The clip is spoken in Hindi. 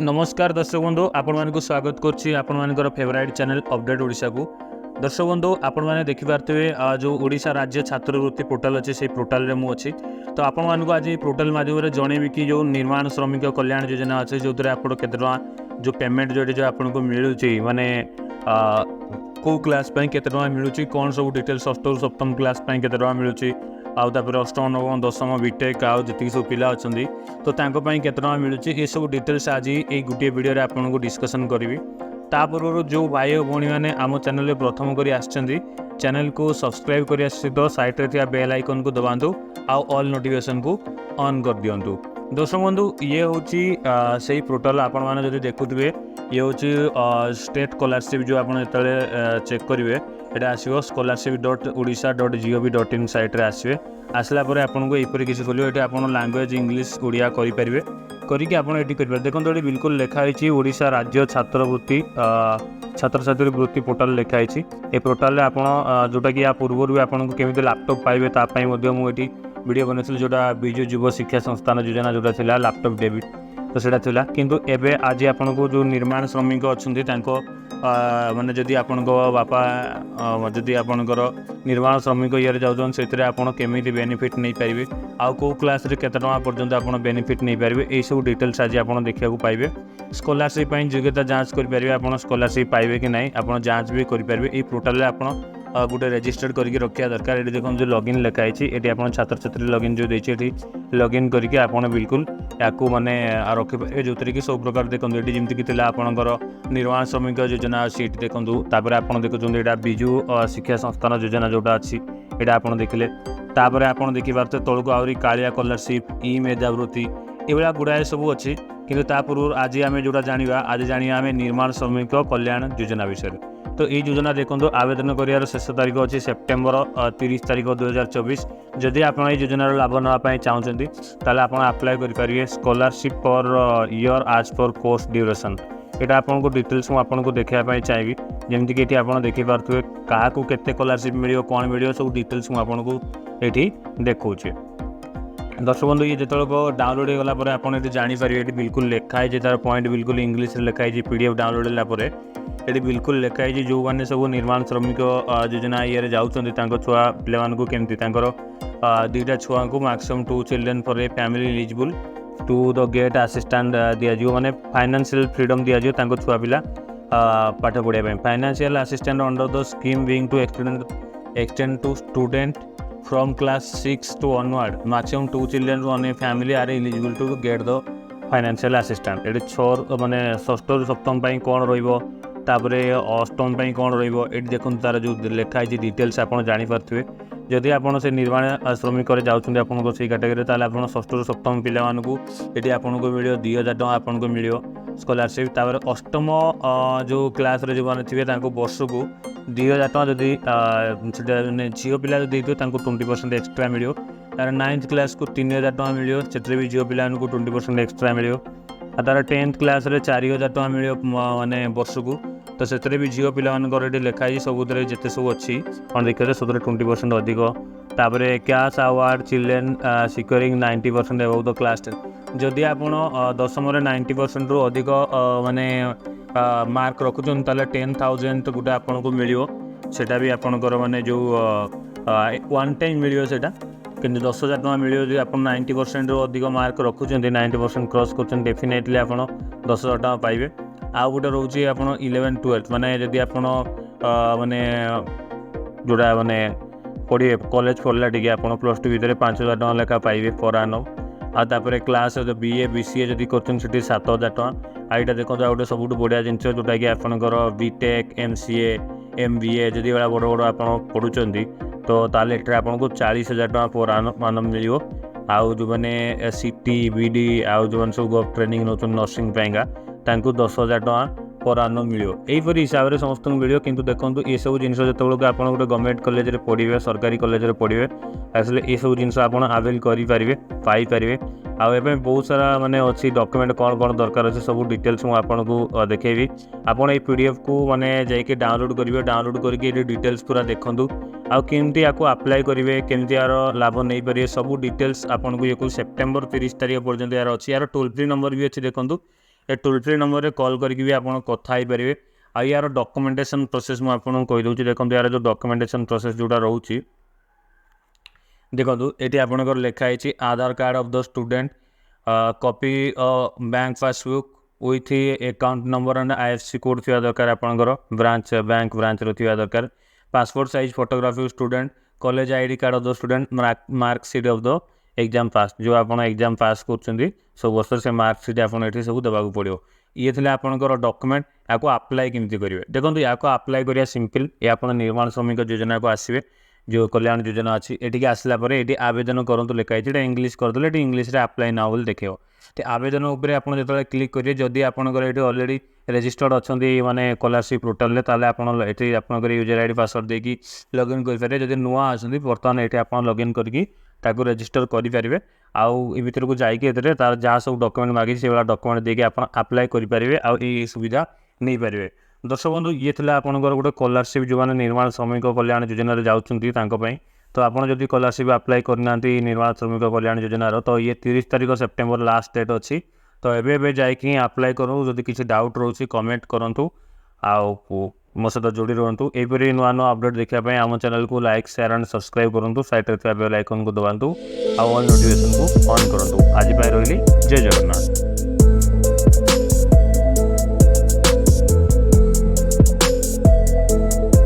नमस्कार दर्शक बंधु आपण मानक स्वागत करछि आपण मानकर फेवरेट चैनल अपडेट ओडिशा को। दर्शक बंधु आपण माने देखि पारथिबे जो ओडिशा राज्य छात्रवृत्ति पोर्टल अछि से पोर्टल रे मु अछि। तो आपण मानक आज पोर्टल माध्यम रे जणेबी कि जो निर्माण श्रमिक कल्याण योजना अछि जोतरे आपण केते टका जो पेमेंट जो आपण को मिलुछि माने को क्लास पई केते टका मिलुछि कोन सब डिटेल्स षष्ठ सप्तम क्लास पई केते टका मिलुछि आउे अष्टम नवम दशम बीटेक आउ जी सब पिला अच्छा तो केते टका मिलूँ ये सब डिटेल्स आज ये गोटे वीडियो रे आपको डिस्कसन करी। ता पूर्व जो भाई और भौणी मैंने आम चैनल प्रथम कर चैनल को सब्सक्राइब कर सहित साइड रे बेल आइकन को दबातु आउ ऑल नोटिफिकेशन को ऑन कर दिंतु। दर्शक बंधु ये हूँ से पोर्टल आपण मैंने जब देखुए ये हूँ स्टेट स्कॉलरशिप जो आप चेक करेंगे ये आसो scholarship.odisha.gov.in साइट आसवे आसला आपको यहपर किसी खोल ये आप लांगुएज इंग्लीश ओडिया करेंगे करके आपड़ देखो ये बिल्कुल लिखाई ओडिशा राज्य छात्रवृत्ति छात्र छात्री वृत्ति पोर्टल लिखाई ये पोर्टल आप जोटा कि या पूर्व भी आपको केमी लैपटॉप पाइबे तापाई मुझे वीडियो बनई जोटा बिजु युव शिक्षा संस्थान योजना जोटा थी लैपटॉप डेबिट तो सेटा थिला किंतु एबे आज आपन को जो निर्माण श्रमिक अच्छे माने जदि आपन बापा जदि आपनकर निर्माण श्रमिक ये जाऊँ से आपड़ केमी बेनिफिट नहीं पारे आउ कौ क्लास रे केते टका पर्यंत आप बेनिफिट नहीं पारे यही सब डिटेल्स आज आप देखा पाइबे। स्कॉलरशिप योग्यता जांच करेंगे आप स्कॉलरशिप पाइबे कि नहीं आप जांच भी करेंगे ये पोर्टल आप गोटे रेजिस्टर्ड करके रखा दरकार। ये देखो जो लॉगिन लिखाई ये आप छात्र छात्री लॉगिन जो देती लॉगिन करके आप बिल्कुल या माने रखिपारे जो कि सब प्रकार देखो ये जमीक आपंकर निर्माण श्रमिक योजना अच्छी देखूँ तापर आप देखुं यहाँ बिजु शिक्षा संस्थान योजना जोटा अच्छी यहाँ आप देखिले तापर आप देखिपारे तौक आहरी कालिया स्कॉलरशिप ई मेधावृत्ति ये गुड़ाए सब अच्छी किंतु ता पूर्व आज आम जोटा जाना आज जाना आम निर्माण श्रमिक कल्याण योजना विषय। तो ये योजना देखो आवेदन कर शेष तारीख अच्छी सेप्टेम्बर 30 तारीख 2024। जदि आप योजनार लाभ नापी चाहते ताले आप अप्लाई करेंगे स्कॉलरशिप फॉर ईयर आज फॉर कोर्स ड्यूरेशन यहाँ आपको डिटेल्स मुझे देखापी चाहिए जमीक ये आप देखिपे क्या केते स्कॉलरशिप मिले कौन मिले सब डिटेल्स मुझे ये देखा। दर्शक बंधु ये जो डाउनलोड होगा आप जानीपर ये बिल्कुल लिखाई तार पॉइंट बिल्कुल इंग्लीश लिखाई पीडीएफ डाउनलोड होगा ये बिल्कुल लिखाई जो मैंने सब निर्माण श्रमिक योजना ये जाऊँच छुआ पे केमती दुईटा छुआ को maximum 2 children for a family eligible to the get assistant दिज्व मैंने फाइनेंशियल फ्रीडम दिज्व छुआ पिला पाठ पढ़ाई financial assistant under the scheme being to extend to student from class 6 to onward maximum 2 children on a family are eligible to get the financial assistant. ये 6 माने षष्ठ सप्तम कौन रही अष्टम कौन रही देखो तार जो लिखाई डिटेल्स आप जानीपे जदि आप से निर्माण श्रमिक जाऊँच आपको से कैटेगरी ताल आप षष्ठ सप्तम पिला ये आपको मिले 2000 टका आपको मिले स्कॉलरशिप तापर अष्टम जो क्लास रे जो मैंने थे वर्ष को 2000 टका जदि झील पिला जो 20% एक्सट्रा मिले तार 9th क्लास को 3000 टका मिले से भी झील पिला 20% एक्सट्रा मिले तार 10th क्लास रे 4000 टका मिले माने वर्ष को तो से भी झील पिला लिखाई सबुत जिते सब अच्छी कौन देखिए सब 20% अधिक तापर cash award children securing 90% above the class 10 जदि आप दशम 90% रु अधिक माने मार्क रखुन ताले 10,000 गोटे आपको मिले सेटा भी आपंकर माने जो वन टाइम मिले से कि 10,000 टका मिले जो आप 90% रु अधिक मार्क रखुं 90% क्रॉस कर डेफिनेटली आप 10,000 टका पाइबे। आउ गोटे रोचे आप 11-12 माने जदि आप माने जोड़ा माने पढ़े कॉलेज पढ़ला टी आप +2 भितर 5,000 टका लेखा पाइबे पर आनम आपर क्लास BA BCA जदि कर 7,000 टका आईटा देखो गोटे सब बढ़िया जिन जोटा कि आपंकर बीटेक MCA MBA जदि बड़ा बड़ बड़ आप पढ़ुं तो ताले आपको 40,000 टका पर आनम मिले आउ जो मैंने CT BD आउ जो मैंने सब ट्रेनिंग नौ नर्सिंग पाइंगा 10,000 टका पर आनम मिले यहीपर हिसाब से समस्त मिले किंतु देखो ये सब जिन जो आप गोटे गवर्नमेंट कॉलेज रे पढ़े सरकारी कॉलेज रे पढ़े आसले ये सब जिन आप आवेल करेंगे पाइपर आउ बहुत सारा माने अच्छी डॉक्यूमेंट कौन कौन दरकार अच्छे सब डिटेल्स मुझे आपको देखेबी आप PDF को माने जाइए डाउनलोड करेंगे डाउनलोड करके डिटेल्स पूरा देखूँ आउ केमती आपको अप्लाई करेंगे केमती यार लाभ नहीं पारे सब डिटेल्स आपको ये सेप्टेम्बर 30 तारीख पर्यंत यार अच्छी यार टोल फ्री नंबर भी अच्छी देखूँ ए टोल फ्री नंबर में कॉल करके भी आप कथा हो पारे। आ यार डॉक्यूमेंटेशन प्रोसेस मुझे कहीदे देखो यार जो डॉक्यूमेंटेशन प्रोसेस जोटा रोचे देखो ये आपंकर लिखाई Aadhaar card of the student copy bank passbook with account number and IFSC code थी दरकार आपंकर ब्रांच बैंक ब्रांच थी दरकार passport size photography student college ID card of the student marksheet of the exam pass जो आप एग्जाम पास कर सब वर्ष से मार्कशीट आपड़ी सब देवाक पड़ो ये थे आपंकर डॉक्यूमेंट या अप्लाई केमती करेंगे देखो या अप्लाई करिया सिंपल ये आप निर्माण श्रमिक योजना को आसवे जो कल्याण योजना अच्छी ये आसला ये आवेदन करूँ लिखाई इंग्लीश करदे ये इंग्लीश अप्लाई ना बोली देखेव तो आवेदन उपर आप जो क्लिक करेंगे जदि आपंकर ये ऑलरेडी रेजिस्टर्ड अच्छा माने स्कॉलरशिप पोर्टल में ताले ये आपंकर यूजर आईडी पासवर्ड देकी लॉगिन करेंगे जब नुआ आसती बर्तमान ये आप लॉगिन करके रजिस्टर करेंगे आउ ए भितर को जाइए जहाँ सब डॉक्यूमेंट मांगी से वाला डॉक्यूमेंट देके आप अप्लाई करेंगे आउ ये सुविधा नहीं पारे। दर्शक बंधु ये था आपंकर गोटे स्कॉलरशिप जो मैंने निर्माण श्रमिक कल्याण योजन जाऊँगी तो आपड़ जब स्कॉलरशिप अप्लाई करना निर्माण श्रमिक कल्याण योजनार तो ये 30 तारीख सेप्टेम्बर लास्ट डेट अच्छी तो एवं जाकि अप्लाई करूँ जब किसी डाउट रोचे कमेंट करूँ आउ मो सहित जोड़ी रुहतु यहपरी नुआ नुआ अपडेट देखापी आम चैनल को लाइक शेयर एंड सब्सक्राइब करूँ साइड बेल आइकन को दबातु आउ नोटिफिकेशन को ऑन करूँ आज रही जय जगन्नाथ।